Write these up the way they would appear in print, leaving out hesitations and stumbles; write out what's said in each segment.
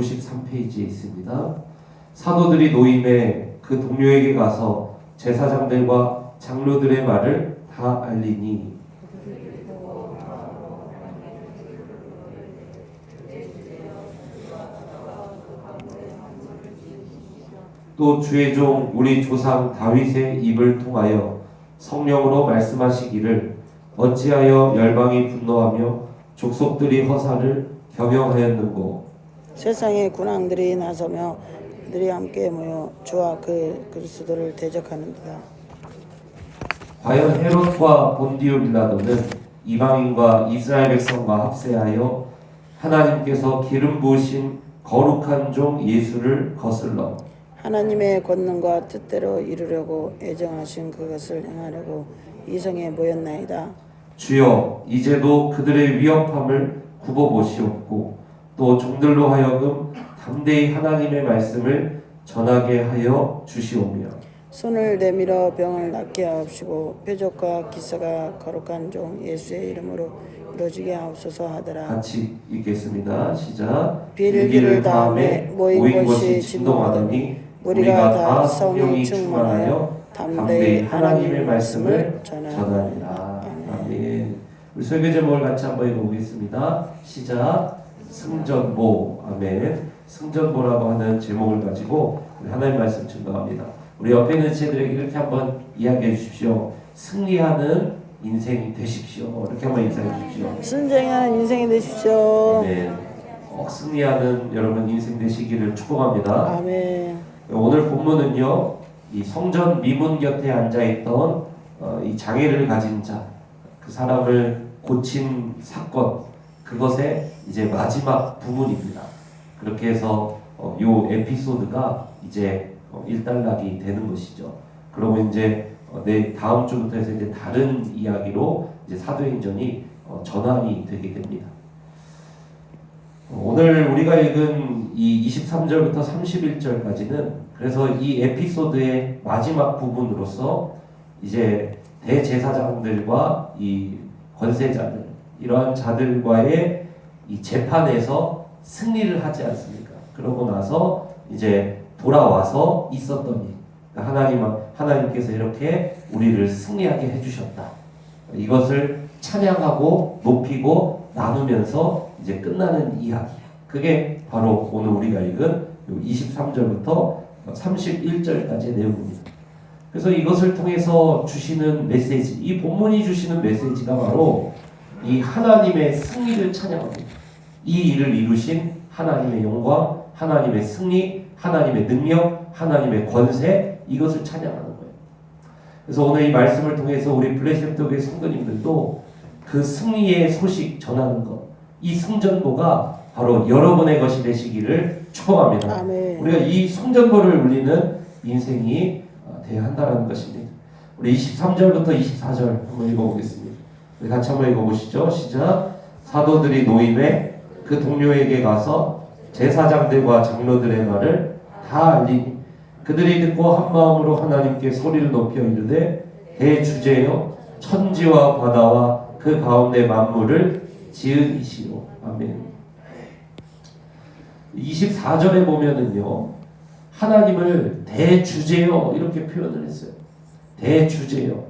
153페이지에 있습니다. 사도들이 노임에 그 동료에게 가서 제사장들과 장로들의 말을 다 알리니 또 주의 종 우리 조상 다윗의 입을 통하여 성령으로 말씀하시기를 어찌하여 열방이 분노하며 족속들이 허사를 겸용하였는고 세상의 군왕들이 나서며 그들이 함께 모여 주와 그 그리스도를 대적하는도다. 과연 헤롯과 본디오 빌라도는 이방인과 이스라엘 백성과 합세하여 하나님께서 기름 부으신 거룩한 종 예수를 거슬러 하나님의 권능과 뜻대로 이루려고 애정하신 그것을 행하려고 이성에 모였나이다. 주여 이제도 그들의 위협함을 굽어보시옵고 또 종들로 하여금 담대히 하나님의 말씀을 전하게 하여 주시오며 손을 내밀어 병을 낫게 하옵시고 표적과 기사가 거룩한 종 예수의 이름으로 이루어지게 하옵소서 하더라. 같이 읽겠습니다. 시작. 빌기를 다음에 모인 것이 진동하더니 우리가 다 성령이 충만하여 담대히 하나님의 말씀을 전하니라. 아멘. 우리 설교 제목을 같이 한번 읽어보겠습니다. 시작. 승전보. 아멘. 승전보라고 하는 제목을 가지고 우리 하나님 말씀 증거합니다. 우리 옆에 있는 친구들에게 이렇게 한번 이야기해 주십시오. 승리하는 인생이 되십시오. 이렇게 한번 인사해 주십시오. 순정하는 인생이 되십시오. 아멘. 꼭 승리하는 여러분 인생 되시기를 축복합니다. 아멘. 오늘 본문은요, 이 성전 미문 곁에 앉아있던 이 장애를 가진 자, 그 사람을 고친 사건, 그것의 이제 마지막 부분입니다. 그렇게 해서 요 에피소드가 이제 일단락이 되는 것이죠. 그러고 이제 내 다음 주부터 해서 이제 다른 이야기로 이제 사도행전이 전환이 되게 됩니다. 오늘 우리가 읽은 이 23절부터 31절까지는 그래서 이 에피소드의 마지막 부분으로서 이제 대제사장들과 이 권세자들 이러한 자들과의 이 재판에서 승리를 하지 않습니까? 그러고 나서 이제 돌아와서 있었던 일, 하나님께서 이렇게 우리를 승리하게 해주셨다. 이것을 찬양하고 높이고 나누면서 이제 끝나는 이야기. 그게 바로 오늘 우리가 읽은 23절부터 31절까지의 내용입니다. 그래서 이것을 통해서 주시는 메시지, 이 본문이 주시는 메시지가 바로 이 하나님의 승리를 찬양합니다. 이 일을 이루신 하나님의 영광, 하나님의 승리, 하나님의 능력, 하나님의 권세, 이것을 찬양하는 거예요. 그래서 오늘 이 말씀을 통해서 우리 블레셋교회 성도님들도 그 승리의 소식 전하는 것, 이 승전보가 바로 여러분의 것이 되시기를 축복합니다. 아멘. 우리가 이 승전보를 울리는 인생이 되어야 한다는 것입니다. 우리 23절부터 24절 한번 읽어보겠습니다. 우리 같이 한번 읽어보시죠. 시작. 사도들이 노임에 그 동료에게 가서 제사장들과 장로들의 말을 다 알리니 그들이 듣고 한 마음으로 하나님께 소리를 높여 이르되 대주제여 천지와 바다와 그 가운데 만물을 지은 이시오. 아멘. 24절에 보면은요, 하나님을 대주제여 이렇게 표현을 했어요. 대주제여.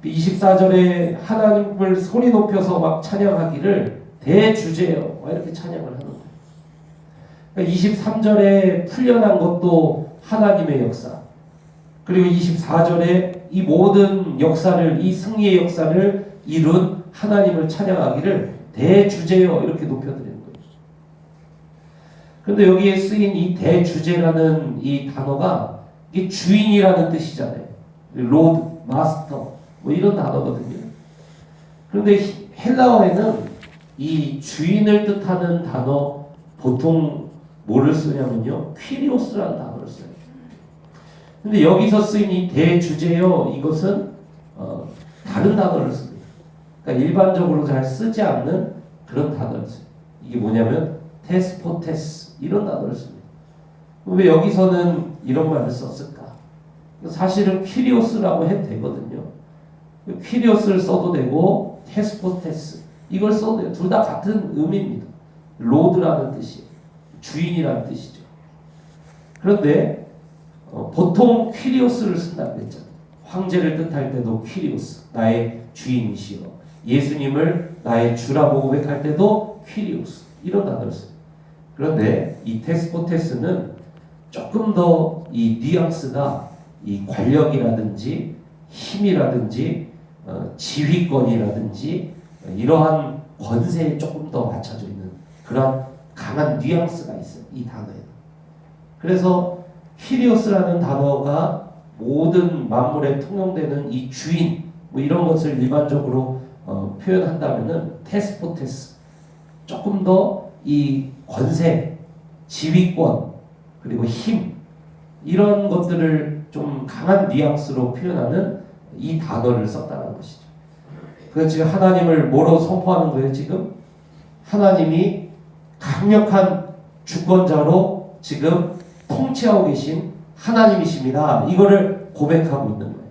24절에 하나님을 소리 높여서 막 찬양하기를 대주제여 이렇게 찬양을 하는 거예요. 그러니까 23절에 풀려난 것도 하나님의 역사, 그리고 24절에 이 모든 역사를, 이 승리의 역사를 이룬 하나님을 찬양하기를 대주제여 이렇게 높여드리는 거예요. 그런데 여기에 쓰인 이 대주제라는 이 단어가 이게 주인이라는 뜻이잖아요. 로드, 마스터 뭐 이런 단어거든요. 그런데 헬라어에는 이 주인을 뜻하는 단어 보통 뭐를 쓰냐면요, 퀴리오스라는 단어를 써요. 근데 여기서 쓰인 이 대주제여 이것은 다른 단어를 씁니다. 그러니까 일반적으로 잘 쓰지 않는 그런 단어를 써요. 이게 뭐냐면 데스포테스 이런 단어를 씁니다. 왜 여기서는 이런 말을 썼을까? 사실은 퀴리오스라고 해도 되거든요. 퀴리오스를 써도 되고 데스포테스 이걸 써도 돼요. 둘 다 같은 의미입니다. 로드라는 뜻이에요. 주인이라는 뜻이죠. 그런데 보통 퀴리오스를 쓴다고 했잖아요. 황제를 뜻할 때도 퀴리오스, 나의 주인이시여. 예수님을 나의 주라고 고백할 때도 퀴리오스, 이런 단어를 써요. 그런데 이 데스포테스는 조금 더 이 뉘앙스가 이 권력이라든지 힘이라든지 지휘권이라든지 이러한 권세에 조금 더 맞춰져 있는 그런 강한 뉘앙스가 있어요, 이 단어에. 그래서 퀴리오스라는 단어가 모든 만물에 통용되는 이 주인 뭐 이런 것을 일반적으로 표현한다면은 데스포테스, 조금 더 이 권세, 지휘권 그리고 힘 이런 것들을 좀 강한 뉘앙스로 표현하는 이 단어를 썼다는 것이죠. 그래서 지금 하나님을 뭐로 선포하는 거예요? 지금 하나님이 강력한 주권자로 지금 통치하고 계신 하나님이십니다. 이거를 고백하고 있는 거예요.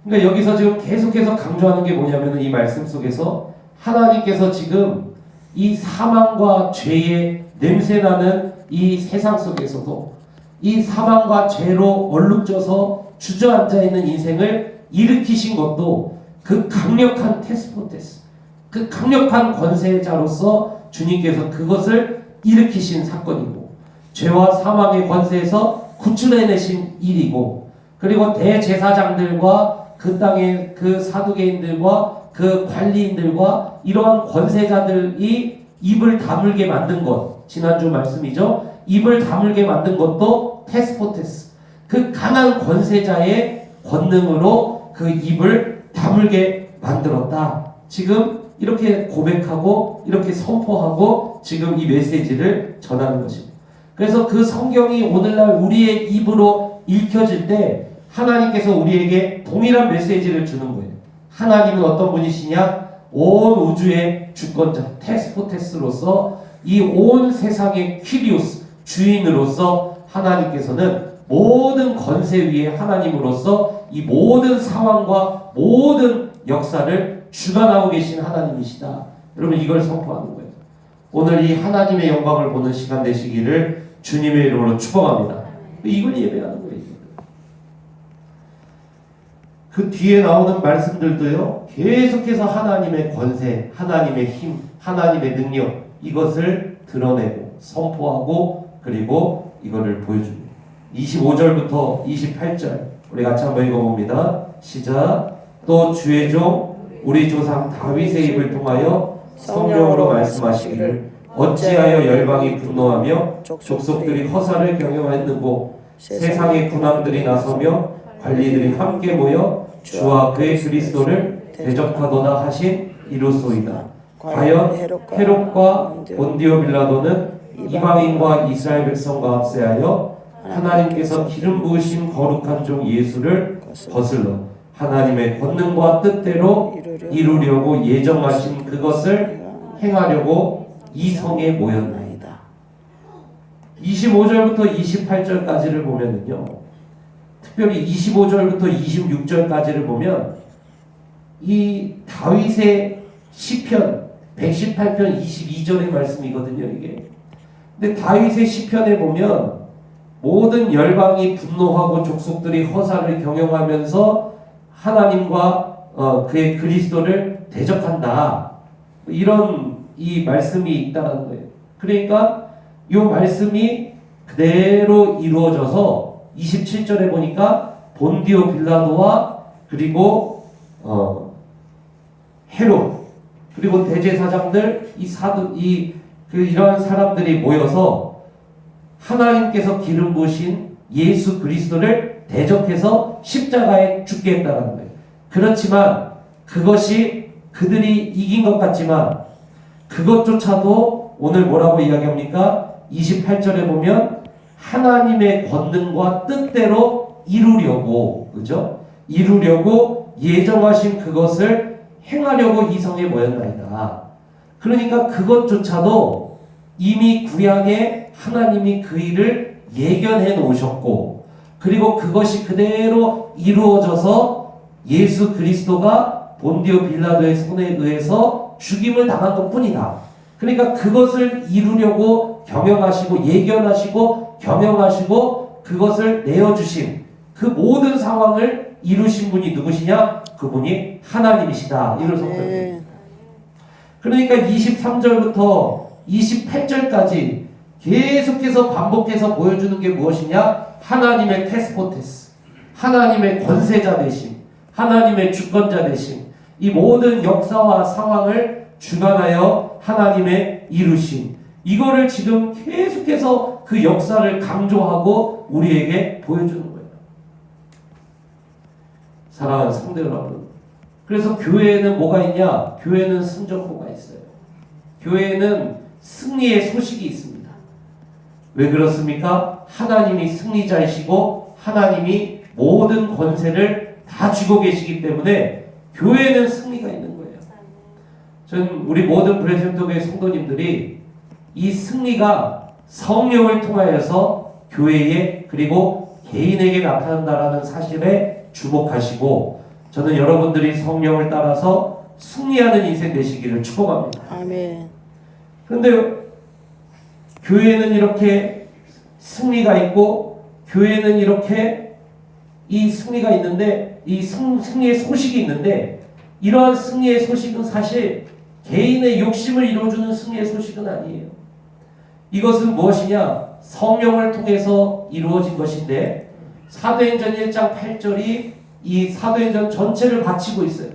그러니까 여기서 지금 계속해서 강조하는 게 뭐냐면 이 말씀 속에서 하나님께서 지금 이 사망과 죄의 냄새나는 이 세상 속에서도 이 사망과 죄로 얼룩져서 주저앉아 있는 인생을 일으키신 것도 그 강력한 테스포테스, 그 강력한 권세자로서 주님께서 그것을 일으키신 사건이고, 죄와 사망의 권세에서 구출해내신 일이고, 그리고 대제사장들과 그 땅의 그 사두개인들과 그 관리인들과 이러한 권세자들이 입을 다물게 만든 것, 지난주 말씀이죠. 입을 다물게 만든 것도 테스포테스, 그 강한 권세자의 권능으로 그 입을 다물게 만들었다. 지금 이렇게 고백하고 이렇게 선포하고 지금 이 메시지를 전하는 것입니다. 그래서 그 성경이 오늘날 우리의 입으로 읽혀질 때 하나님께서 우리에게 동일한 메시지를 주는 거예요. 하나님은 어떤 분이시냐? 온 우주의 주권자 테스포테스로서 이 온 세상의 퀴리오스 주인으로서 하나님께서는 모든 권세 위에 하나님으로서 이 모든 상황과 모든 역사를 주관하고 계신 하나님이시다. 여러분 이걸 선포하는 거예요. 오늘 이 하나님의 영광을 보는 시간 되시기를 주님의 이름으로 축복합니다. 이걸 예배하는 거예요. 그 뒤에 나오는 말씀들도요, 계속해서 하나님의 권세, 하나님의 힘, 하나님의 능력, 이것을 드러내고 선포하고 그리고 이거를 보여줍니다. 25절부터 28절 우리 같이 한번 읽어봅니다. 시작. 또 주의 종 우리 조상 다윗의 입을 통하여 성령으로 말씀하시기를 어찌하여 열방이 분노하며 족속들이 허사를 경영하였는고 세상의 군왕들이 나서며 관리들이 함께 모여 주와 그의 그리스도를 대적하도다 하신 이로소이다. 과연 헤롯과 본디오 빌라도는 이방인과 이스라엘 백성과 합세하여 하나님께서 기름 부으신 거룩한 종 예수를 거슬러 하나님의 권능과 뜻대로 이루려고 예정하신 그것을 행하려고 이 성에 모였나이다. 25절부터 28절까지를 보면은요, 특별히 25절부터 26절까지를 보면 이 다윗의 시편 118편 22절의 말씀이거든요, 이게. 근데 다윗의 시편에 보면 모든 열방이 분노하고 족속들이 허사를 경영하면서 하나님과 그의 그리스도를 대적한다. 이런 이 말씀이 있다는 거예요. 그러니까 이 말씀이 그대로 이루어져서 27절에 보니까 본디오 빌라도와 그리고 헤롯 그리고 대제사장들 이러한 사람들이 모여서 하나님께서 기름 부으신 예수 그리스도를 대적해서 십자가에 죽게 했다는 거예요. 그렇지만 그것이 그들이 이긴 것 같지만 그것조차도 오늘 뭐라고 이야기합니까? 28절에 보면 하나님의 권능과 뜻대로 이루려고, 그죠? 이루려고 예정하신 그것을 행하려고 이 성에 모였나이다. 그러니까 그것조차도 이미 구약에 하나님이 그 일을 예견해 놓으셨고, 그리고 그것이 그대로 이루어져서 예수 그리스도가 본디오 빌라도의 손에 의해서 죽임을 당한 것 뿐이다. 그러니까 그것을 이루려고 경영하시고 예견하시고 경영하시고 그것을 내어주신 그 모든 상황을 이루신 분이 누구시냐? 그분이 하나님이시다. 이걸 성경입니다. 그러니까 23절부터 28절까지 계속해서 반복해서 보여주는 게 무엇이냐? 하나님의 테스포테스, 하나님의 권세자 되심, 하나님의 주권자 되심, 이 모든 역사와 상황을 주관하여 하나님의 이루심, 이거를 지금 계속해서 그 역사를 강조하고 우리에게 보여주는 거예요. 사랑하는 성도 여러분, 그래서 교회에는 뭐가 있냐? 교회는 승전보가 있어요. 교회에는 승리의 소식이 있습니다. 왜 그렇습니까? 하나님이 승리자이시고 하나님이 모든 권세를 다 쥐고 계시기 때문에 교회에는 승리가 있는 거예요. 전 우리 모든 브레센토교회 성도님들이 이 승리가 성령을 통하여서 교회에 그리고 개인에게 나타난다라는 사실에 주목하시고, 저는 여러분들이 성령을 따라서 승리하는 인생 되시기를 축복합니다. 아멘. 그런데 교회는 이렇게 승리가 있고 교회는 이렇게 이 승리가 있는데 이 승리의 소식이 있는데, 이러한 승리의 소식은 사실 개인의 욕심을 이루어주는 승리의 소식은 아니에요. 이것은 무엇이냐? 성령을 통해서 이루어진 것인데, 사도행전 1장 8절이 이 사도행전 전체를 바치고 있어요.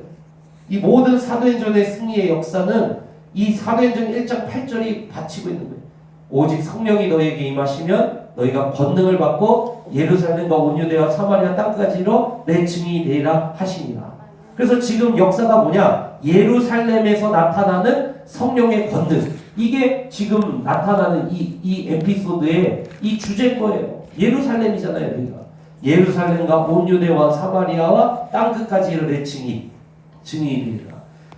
이 모든 사도행전의 승리의 역사는 이 사도행전 1장 8절이 바치고 있는 거예요. 오직 성령이 너희에게 임하시면 너희가 권능을 받고 예루살렘과 온 유대와 사마리아 땅까지 이르러 내 증인이 되리라 하시니라. 그래서 지금 역사가 뭐냐? 예루살렘에서 나타나는 성령의 권능, 이게 지금 나타나는 이 에피소드의 이 주제인 거예요. 예루살렘이잖아요. 여기가 예루살렘과 온 유대와 사마리아와 땅끝까지 이르러 내 증인이 되리라.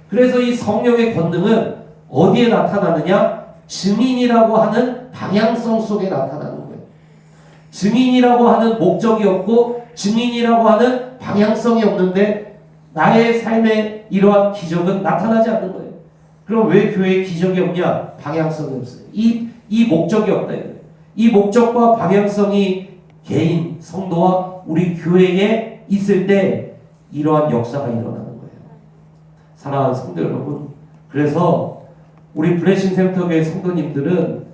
그래서 이 성령의 권능은 어디에 나타나느냐? 증인이라고 하는 방향성 속에 나타나는 거예요. 증인이라고 하는 목적이 없고 증인이라고 하는 방향성이 없는데 나의 삶에 이러한 기적은 나타나지 않는 거예요. 그럼 왜 교회에 기적이 없냐? 방향성이 없어요. 이 목적이 없다. 이 목적과 방향성이 개인, 성도와 우리 교회에 있을 때 이러한 역사가 일어나는 거예요. 사랑하는 성도 여러분, 그래서 우리 블레싱 센터교회 성도님들은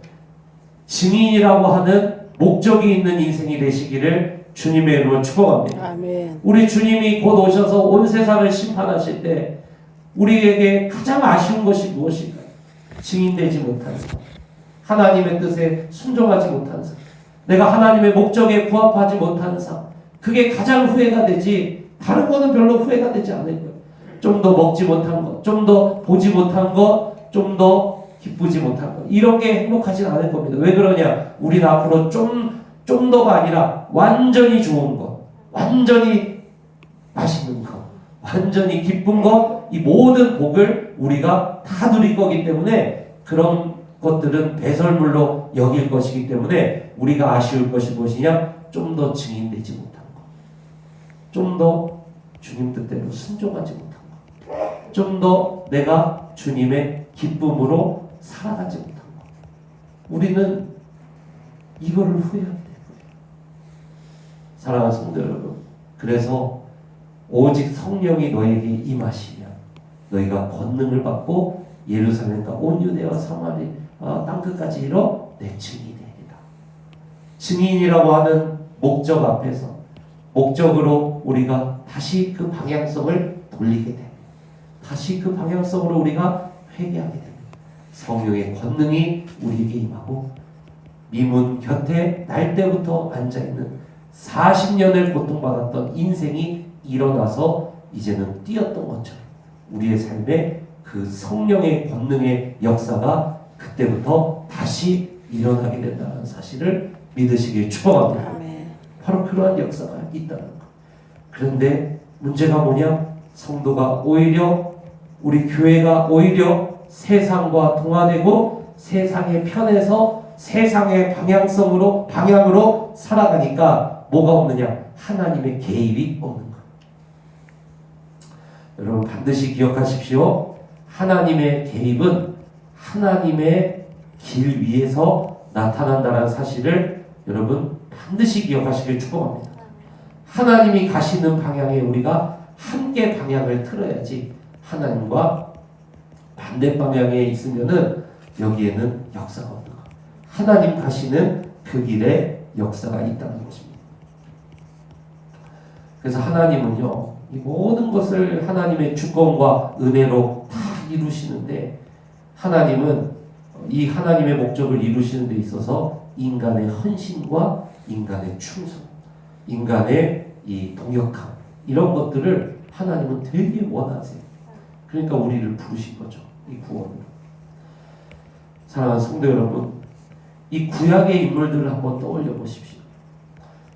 증인이라고 하는 목적이 있는 인생이 되시기를 주님의 이름으로 축복합니다. 아멘. 우리 주님이 곧 오셔서 온 세상을 심판하실 때 우리에게 가장 아쉬운 것이 무엇일까요? 증인되지 못한 삶, 하나님의 뜻에 순종하지 못한 삶, 내가 하나님의 목적에 부합하지 못한 삶, 그게 가장 후회가 되지 다른 거는 별로 후회가 되지 않을 거예요. 좀 더 먹지 못한 것, 좀 더 보지 못한 것, 좀 더 기쁘지 못한 것, 이런 게 행복하진 않을 겁니다. 왜 그러냐? 우리는 앞으로 좀 더가 아니라 완전히 좋은 것, 완전히 맛있는 것, 완전히 기쁜 것, 이 모든 복을 우리가 다 누릴 거기 때문에 그런 것들은 배설물로 여길 것이기 때문에 우리가 아쉬울 것이 무엇이냐? 좀 더 증인되지 못한 것, 좀 더 주님 뜻대로 순종하지 못한 것, 좀 더 내가 주님의 기쁨으로 살아가지 못한 것, 우리는 이거를 후회하게 돼요. 사랑하는 성도 여러분, 그래서 오직 성령이 너에게 임하시면 너희가 권능을 받고 예루살렘과 온 유대와 사마리아 땅끝까지 이르러 내 증인이 되리라. 증인이라고 하는 목적 앞에서 목적으로 우리가 다시 그 방향성을 돌리게 됩니다. 다시 그 방향성으로 우리가 회개하게 됩니다. 성령의 권능이 우리에게 임하고 미문 곁에 날 때부터 앉아있는 40년을 고통받았던 인생이 일어나서 이제는 뛰었던 것처럼 우리의 삶에 그 성령의 권능의 역사가 그때부터 다시 일어나게 된다는 사실을 믿으시길 축복합니다. 아멘. 바로 그러한 역사가 있다는 것. 그런데 문제가 뭐냐? 성도가 오히려, 우리 교회가 오히려 세상과 동화되고 세상의 편에서 세상의 방향으로 살아가니까 뭐가 없느냐? 하나님의 개입이 없는 것. 여러분 반드시 기억하십시오. 하나님의 개입은 하나님의 길 위에서 나타난다는 사실을 여러분 반드시 기억하시길 축복합니다. 하나님이 가시는 방향에 우리가 함께 방향을 틀어야지 하나님과 반대 방향에 있으면은 여기에는 역사가 없는 거. 하나님 가시는 그 길에 역사가 있다는 것입니다. 그래서 하나님은요, 이 모든 것을 하나님의 주권과 은혜로 다 이루시는데, 하나님은 이 하나님의 목적을 이루시는 데 있어서 인간의 헌신과 인간의 충성, 인간의 이 동역함, 이런 것들을 하나님은 되게 원하세요. 그러니까 우리를 부르신 거죠. 이 구원으로. 사랑하는 성도 여러분, 이 구약의 인물들을 한번 떠올려 보십시오.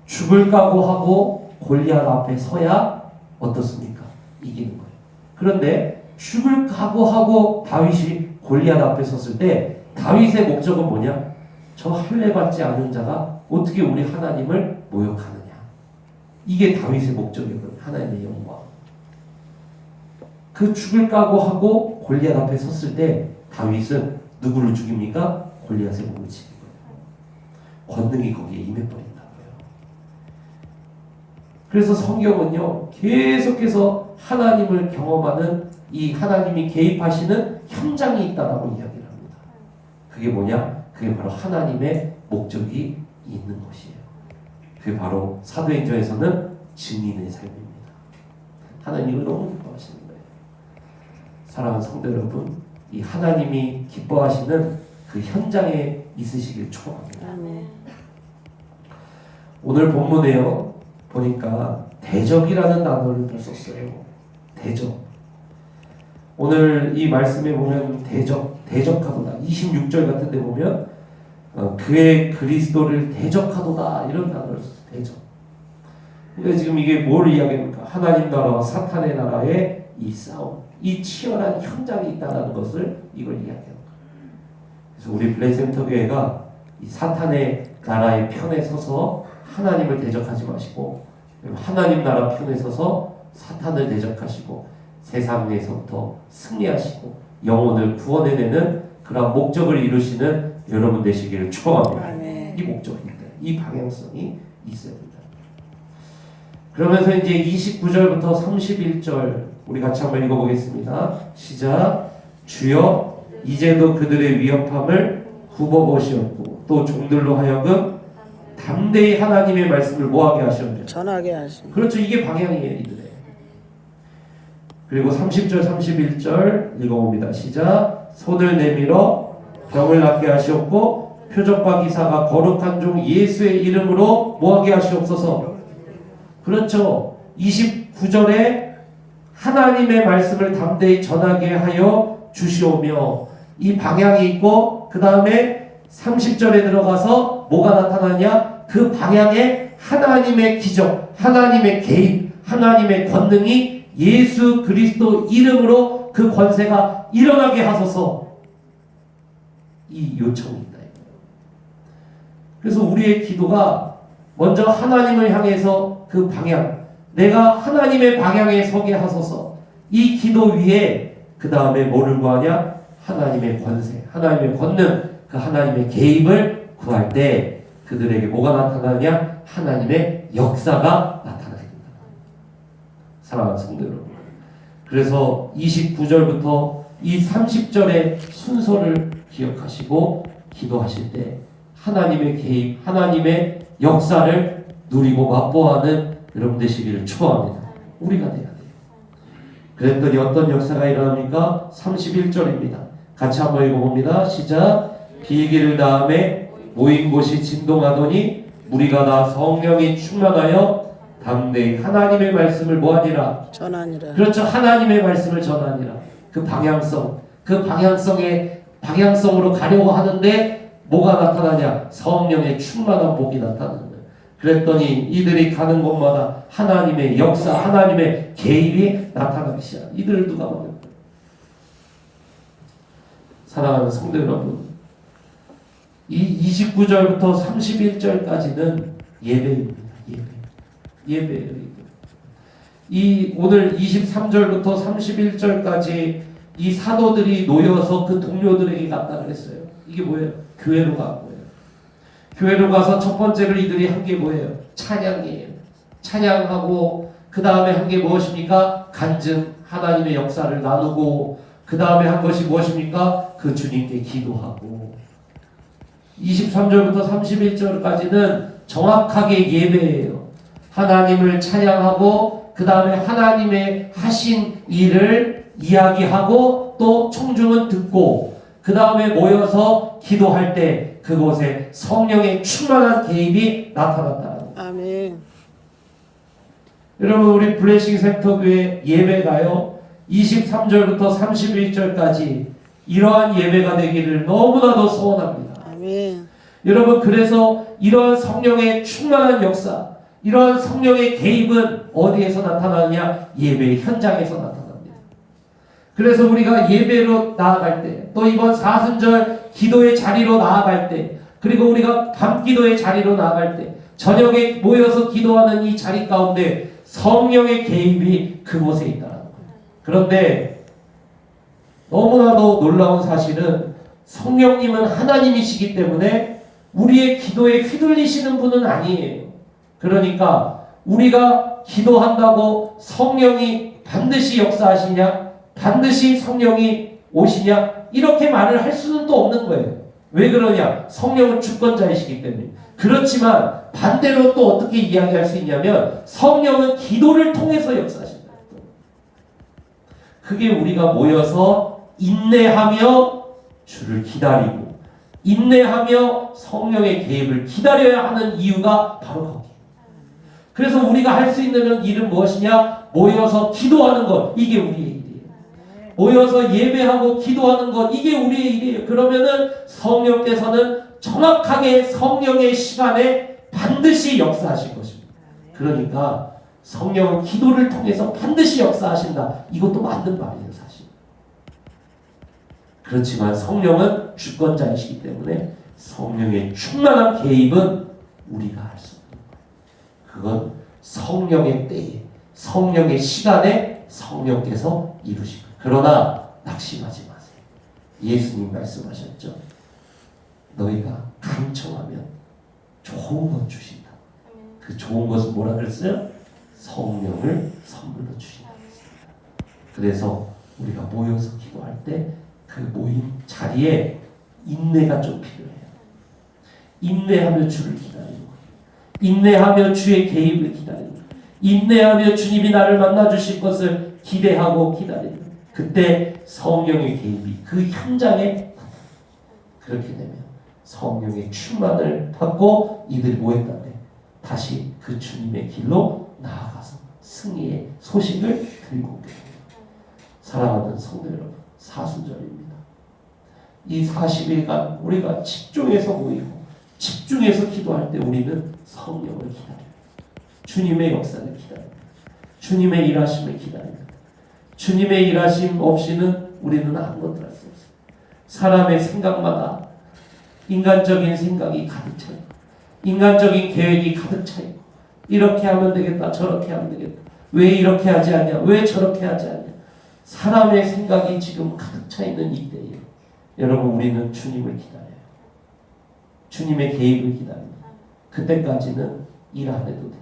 죽을 각오하고 골리앗 앞에 서야 어떻습니까? 이기는 거예요. 그런데 죽을 각오하고 다윗이 골리앗 앞에 섰을 때 다윗의 목적은 뭐냐? 저 할례 받지 않은 자가 어떻게 우리 하나님을 모욕하느냐? 이게 다윗의 목적이거든요. 하나님의 영광. 그 죽을 각오하고 골리앗 앞에 섰을 때 다윗은 누구를 죽입니까? 골리앗의 목을 치는 거예요. 권능이 거기에 임해버린다고요. 그래서 성경은요, 계속해서 하나님을 경험하는 이 하나님이 개입하시는 현장이 있다라고 이야기를 합니다. 그게 뭐냐? 그게 바로 하나님의 목적이 있는 것이에요. 그게 바로 사도행전에서는 증인의 삶입니다. 하나님을 너무 기뻐하시는 거예요. 사랑하는 성도 여러분, 이 하나님이 기뻐하시는 그 현장에 있으시길 축복합니다. 아멘. 오늘 본문에요, 보니까 대적이라는 단어를 또 썼어요. 대적. 오늘 이 말씀에 보면 대적하도다. 26절 같은 데 보면 그의 그리스도를 대적하도다, 이런 단어를 썼어요. 대적. 그러니까 지금 이게 뭘 이야기합니까? 하나님 나라와 사탄의 나라의 이 싸움, 이 치열한 현장이 있다는 것을 이걸 이야기합니다. 그래서 우리 블레센터 교회가 이 사탄의 나라의 편에 서서 하나님을 대적하지 마시고, 하나님 나라 편에 서서 사탄을 대적하시고 세상에서부터 승리하시고 영혼을 구원해내는 그런 목적을 이루시는 여러분 되시기를 축복합니다. 아멘. 이 목적입니다. 이 방향성이 있어야 된다. 그러면서 이제 29절부터 31절 우리 같이 한번 읽어보겠습니다. 시작. 주여 이제도 그들의 위협함을 굽어보시었고 또 종들로 하여금 담대히 하나님의 말씀을 뭐하게 하시옵소서. 전하게 하신. 그렇죠. 이게 방향이에요. 이들의. 그리고 30절 31절 읽어봅니다. 시작. 손을 내밀어 병을 낫게 하시옵고 표적과 기사가 거룩한 종 예수의 이름으로 뭐하게 하시옵소서. 그렇죠. 29절에 하나님의 말씀을 담대히 전하게 하여 주시오며, 이 방향이 있고 그 다음에 30절에 들어가서 뭐가 나타나냐? 그 방향에 하나님의 기적, 하나님의 개입, 하나님의 권능이 예수 그리스도 이름으로 그 권세가 일어나게 하소서, 이 요청이 있다. 그래서 우리의 기도가 먼저 하나님을 향해서 그 방향, 내가 하나님의 방향에 서게 하소서, 이 기도 위에 그 다음에 뭐를 구하냐? 하나님의 권세, 하나님의 권능, 그 하나님의 개입을 구할 때 그들에게 뭐가 나타나냐? 하나님의 역사가 나타나게 된다. 사랑하는 성도 여러분, 그래서 29절부터 이 30절의 순서를 기억하시고 기도하실 때 하나님의 개입, 하나님의 역사를 누리고 맛보아하는 여러분 되시기를 축원합니다. 우리가 돼야 돼요. 그랬더니 어떤 역사가 일어납니까? 31절입니다. 같이 한번 읽어봅니다. 시작. 비기를 다음에 모인 곳이 진동하더니 무리가 다 성령이 충만하여 담대히 하나님의 말씀을 뭐하니라? 전하니라. 그렇죠. 하나님의 말씀을 전하니라. 그 방향성, 그 방향성으로 가려고 하는데 뭐가 나타나냐? 성령의 충만한 복이 나타나는 거예요. 그랬더니 이들이 가는 곳마다 하나님의 역사, 하나님의 개입이 나타나기 시작. 이들을 누가 보면, 사랑하는 성도 여러분, 이 29절부터 31절까지는 예배입니다. 예배예요. 이 오늘 23절부터 31절까지 이 사도들이 놓여서 그 동료들에게 갔다 그랬어요. 이게 뭐예요? 교회로 간 거예요. 교회로 가서 첫 번째로 이들이 한 게 뭐예요? 찬양이에요. 찬양하고 그 다음에 한 게 무엇입니까? 간증, 하나님의 역사를 나누고 그 다음에 한 것이 무엇입니까? 그 주님께 기도하고 23절부터 31절까지는 정확하게 예배예요. 하나님을 찬양하고 그 다음에 하나님의 하신 일을 이야기하고 또 청중은 듣고 그 다음에 모여서 기도할 때 그곳에 성령의 충만한 개입이 나타났다는 거예요. 아멘. 여러분 우리 블레싱 센터교회 예배가요 23절부터 31절까지 이러한 예배가 되기를 너무나도 소원합니다. 아멘. 여러분 그래서 이러한 성령의 충만한 역사 이러한 성령의 개입은 어디에서 나타나느냐? 예배 현장에서 나타납니다. 그래서 우리가 예배로 나아갈 때 또 이번 사순절 기도의 자리로 나아갈 때 그리고 우리가 밤기도의 자리로 나아갈 때 저녁에 모여서 기도하는 이 자리 가운데 성령의 개입이 그곳에 있다는 거예요. 그런데 너무나도 놀라운 사실은 성령님은 하나님이시기 때문에 우리의 기도에 휘둘리시는 분은 아니에요. 그러니까 우리가 기도한다고 성령이 반드시 역사하시냐? 반드시 성령이 오시냐? 이렇게 말을 할 수는 또 없는 거예요. 왜 그러냐? 성령은 주권자이시기 때문에. 그렇지만 반대로 또 어떻게 이야기할 수 있냐면 성령은 기도를 통해서 역사하신다. 그게 우리가 모여서 인내하며 주를 기다리고 인내하며 성령의 개입을 기다려야 하는 이유가 바로 거기에요. 그래서 우리가 할 수 있는 일은 무엇이냐? 모여서 기도하는 것. 이게 우리의 일이에요. 모여서 예배하고 기도하는 것. 이게 우리의 일이에요. 그러면은 성령께서는 정확하게 성령의 시간에 반드시 역사하실 것입니다. 그러니까 성령은 기도를 통해서 반드시 역사하신다. 이것도 맞는 말이에요, 사실. 그렇지만 성령은 주권자이시기 때문에 성령의 충만한 개입은 우리가 할 수 없는 거예요. 그건 성령의 때에, 성령의 시간에 성령께서 이루실 거예요. 그러나 낙심하지 마세요. 예수님 말씀하셨죠. 너희가 간청하면 좋은 것 주신다. 그 좋은 것은 뭐라 그랬어요? 성령을 선물로 주신다. 그래서 우리가 모여서 기도할 때 그 모인 자리에 인내가 좀 필요해요. 인내하며 주를 기다리는 거예요. 인내하며 주의 개입을 기다리는 거예요. 인내하며 주님이 나를 만나 주실 것을 기대하고 기다리는 거예요. 그때 성령의 개입이 그 현장에 그렇게 되면 성령의 충만을 받고 이들이 모였다는데 다시 그 주님의 길로 나아가서 승리의 소식을 들고 오게 됩니다. 사랑하는 성도 여러분, 사순절입니다. 이 40일간 우리가 집중해서 모이고 집중해서 기도할 때 우리는 성령을 기다려요. 주님의 역사를 기다립니다. 주님의 일하심을 기다립니다. 주님의 일하심 없이는 우리는 아무것도 할 수 없어요. 사람의 생각마다 인간적인 생각이 가득 차요. 인간적인 계획이 가득 차요. 이렇게 하면 되겠다. 저렇게 하면 되겠다. 왜 이렇게 하지 않냐? 왜 저렇게 하지 않냐? 사람의 생각이 지금 가득 차 있는 이때에 여러분 우리는 주님을 기다려요. 주님의 개입을 기다립니다. 그때까지는 일 안 해도 돼요.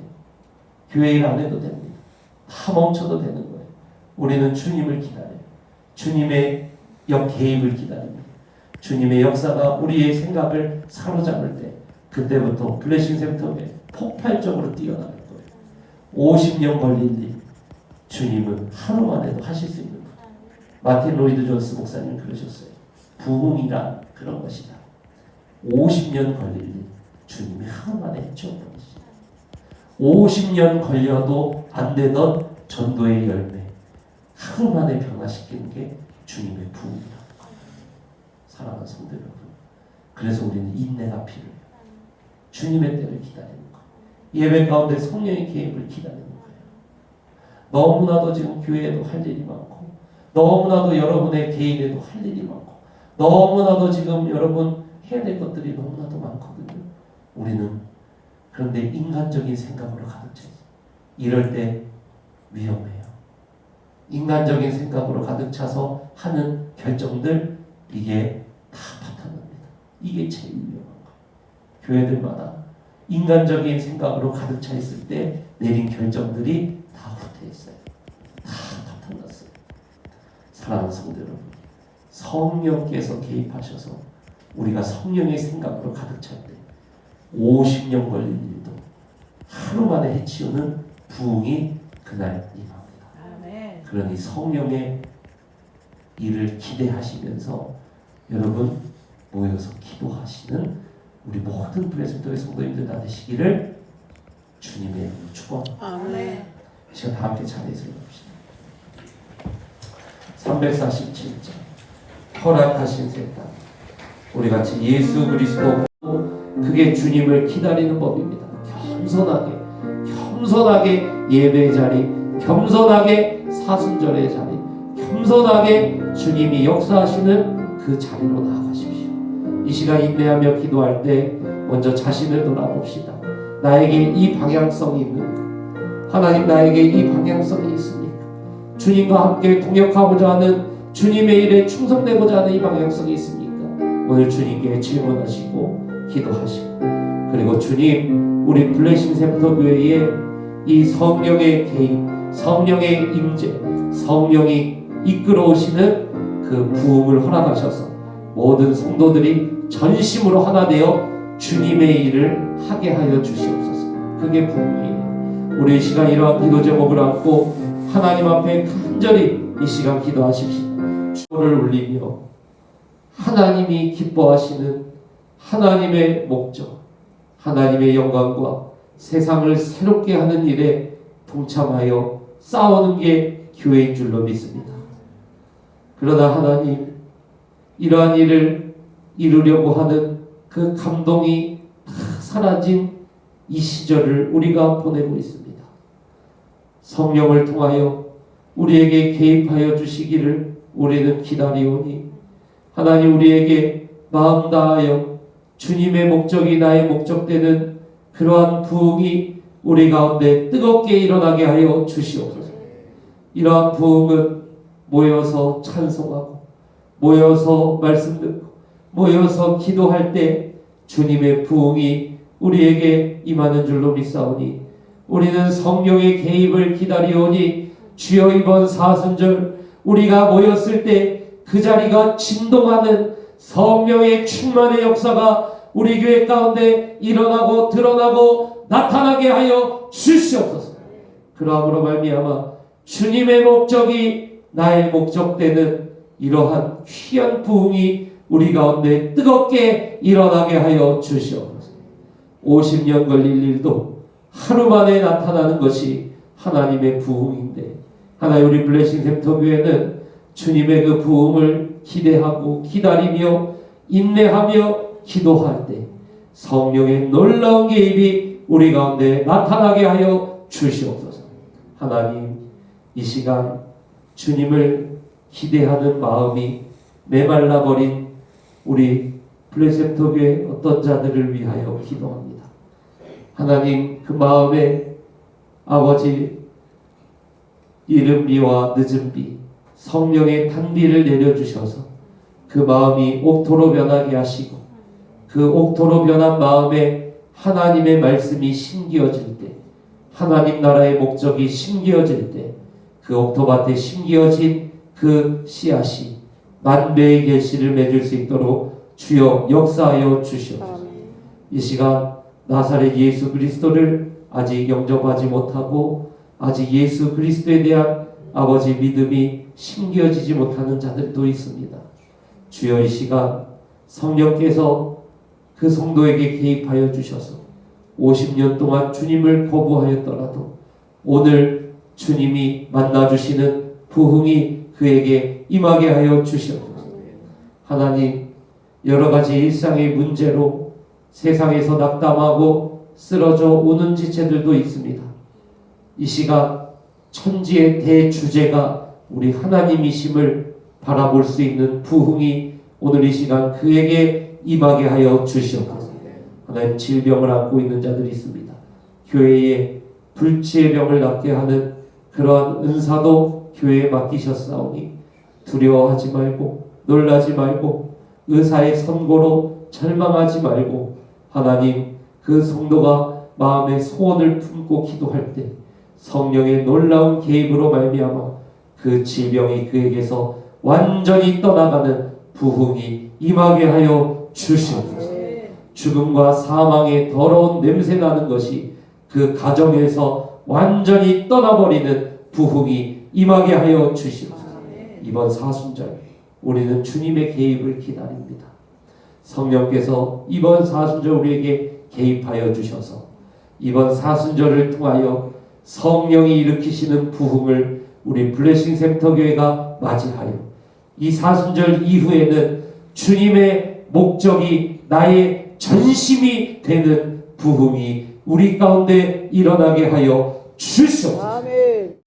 교회 일 안 해도 됩니다. 다 멈춰도 되는 거예요. 우리는 주님을 기다려요. 주님의 개입을 기다립니다. 주님의 역사가 우리의 생각을 사로잡을 때 그때부터 블레싱 센터에 폭발적으로 뛰어나갈 거예요. 50년 걸릴 일 주님은 하루 만에도 하실 수 있는 거예요. 마틴 로이드 존스 목사님 그러셨어요. 부흥이란 그런 것이다. 50년 걸릴 일 주님이 하루 만에 해쳐버리시다. 50년 걸려도 안 되던 전도의 열매 하루 만에 변화시키는 게 주님의 부흥이라는 거예요. 사랑하는 성도 여러분, 그래서 우리는 인내가 필요해요. 주님의 때를 기다리는 거예요. 예배 가운데 성령의 개입을 기다리는 거예요. 너무나도 지금 교회에도 할 일이 많고 너무나도 여러분의 개인에도 할 일이 많고 너무나도 지금 여러분 해야 될 것들이 너무나도 많거든요. 우리는 그런데 인간적인 생각으로 가득 차 있어요. 이럴 때 위험해요. 인간적인 생각으로 가득 차서 하는 결정들, 이게 다 파탄납니다. 이게 제일 위험한 거예요. 교회들마다 인간적인 생각으로 가득 차 있을 때 내린 결정들이 다 후퇴했어요. 다 파탄났어요. 사랑하는 성도 여러분, 성령께서 개입하셔서 우리가 성령의 생각으로 가득 찰 때 50년 걸릴 일도 하루 만에 해치우는 부흥이 그날 임합니다. 그러니 성령의 일을 기대하시면서 여러분 모여서 기도하시는 우리 모든 프레스토의 성도님들 다 되시기를 주님의 이름으로 축원합니다. 아멘. 시간 다 함께 찬양해서 봅시다. 347장 허락하신 세상, 우리 같이 예수 그리스도, 그게 주님을 기다리는 법입니다. 겸손하게 예배의 자리, 겸손하게 사순절의 자리, 겸손하게 주님이 역사하시는 그 자리로 나아가십시오. 이 시간 인내하며 기도할 때 먼저 자신을 돌아봅시다. 나에게 이 방향성이 있는가? 하나님, 나에게 이 방향성이 있습니까? 주님과 함께 동역하고자 하는, 주님의 일에 충성되고자 하는 이 방향성이 있습니까? 오늘 주님께 질문하시고 기도하시고, 그리고 주님, 우리 블레싱 샘터 교회에 이 성령의 개입, 성령의 임재, 성령이 이끌어오시는 그 부흥을 허락하셔서 모든 성도들이 전심으로 하나 되어 주님의 일을 하게 하여 주시옵소서. 그게 부흥이에요. 우리 이 시간 이러한 기도 제목을 안고 하나님 앞에 간절히 이 시간 기도하십시오. 주를 올리며 하나님이 기뻐하시는 하나님의 목적, 하나님의 영광과 세상을 새롭게 하는 일에 동참하여 싸우는 게 교회인 줄로 믿습니다. 그러나 하나님, 이러한 일을 이루려고 하는 그 감동이 다 사라진 이 시절을 우리가 보내고 있습니다. 성령을 통하여 우리에게 개입하여 주시기를 우리는 기다리오니, 하나님, 우리에게 마음 다하여 주님의 목적이 나의 목적되는 그러한 부흥이 우리 가운데 뜨겁게 일어나게 하여 주시옵소서. 이러한 부흥은 모여서 찬송하고, 모여서 말씀 듣고, 모여서 기도할 때 주님의 부흥이 우리에게 임하는 줄로 믿사오니, 우리는 성령의 개입을 기다리오니, 주여 이번 사순절 우리가 모였을 때 그 자리가 진동하는 성령의 충만의 역사가 우리 교회 가운데 일어나고 드러나고 나타나게 하여 주시옵소서. 그러함으로 말미암아 주님의 목적이 나의 목적되는 이러한 귀한 부흥이 우리 가운데 뜨겁게 일어나게 하여 주시옵소서. 50년 걸릴 일도 하루 만에 나타나는 것이 하나님의 부흥인데, 하나님, 우리 블레싱 샘터 교회는 주님의 그 부흥을 기대하고 기다리며 인내하며 기도할 때 성령의 놀라운 개입이 우리 가운데 나타나게 하여 주시옵소서. 하나님, 이 시간 주님을 기대하는 마음이 메말라버린 우리 블레셋터 교회 어떤 자들을 위하여 기도합니다. 하나님, 그 마음에 아버지 이른 비와 늦은 비, 성령의 단비를 내려주셔서 그 마음이 옥토로 변하게 하시고, 그 옥토로 변한 마음에 하나님의 말씀이 심기어질 때, 하나님 나라의 목적이 심기어질 때, 그 옥토밭에 심기어진 그 씨앗이 만배의 결실을 맺을 수 있도록 주여 역사하여 주시옵소서. 이 시간 나사렛 예수 그리스도를 아직 영접하지 못하고 아직 예수 그리스도에 대한 아버지 믿음이 심겨지지 못하는 자들도 있습니다. 주여, 이 시간 성령께서 그 성도에게 개입하여 주셔서 50년 동안 주님을 거부하였더라도 오늘 주님이 만나주시는 부흥이 그에게 임하게 하여 주시옵소서. 하나님, 여러 가지 일상의 문제로 세상에서 낙담하고 쓰러져 우는 지체들도 있습니다. 이 시간 천지의 대주제가 우리 하나님이심을 바라볼 수 있는 부흥이 오늘 이 시간 그에게 임하게 하여 주시옵소서. 하나님, 질병을 앓고 있는 자들이 있습니다. 교회에 불치의 병을 낫게 하는 그러한 은사도 교회에 맡기셨사오니 두려워하지 말고 놀라지 말고 의사의 선고로 절망하지 말고 하나님 그 성도가 마음의 소원을 품고 기도할 때 성령의 놀라운 개입으로 말미암아 그 질병이 그에게서 완전히 떠나가는 부흥이 임하게 하여 주시옵소서. 죽음과 사망의 더러운 냄새 나는 것이 그 가정에서 완전히 떠나버리는 부흥이 임하게 하여 주시옵소서. 이번 사순절 우리는 주님의 개입을 기다립니다. 성령께서 이번 사순절 우리에게 개입하여 주셔서 이번 사순절을 통하여 성령이 일으키시는 부흥을 우리 블레싱 센터 교회가 맞이하여 이 사순절 이후에는 주님의 목적이 나의 전심이 되는 부흥이 우리 가운데 일어나게 하여 주시옵소서. 아멘.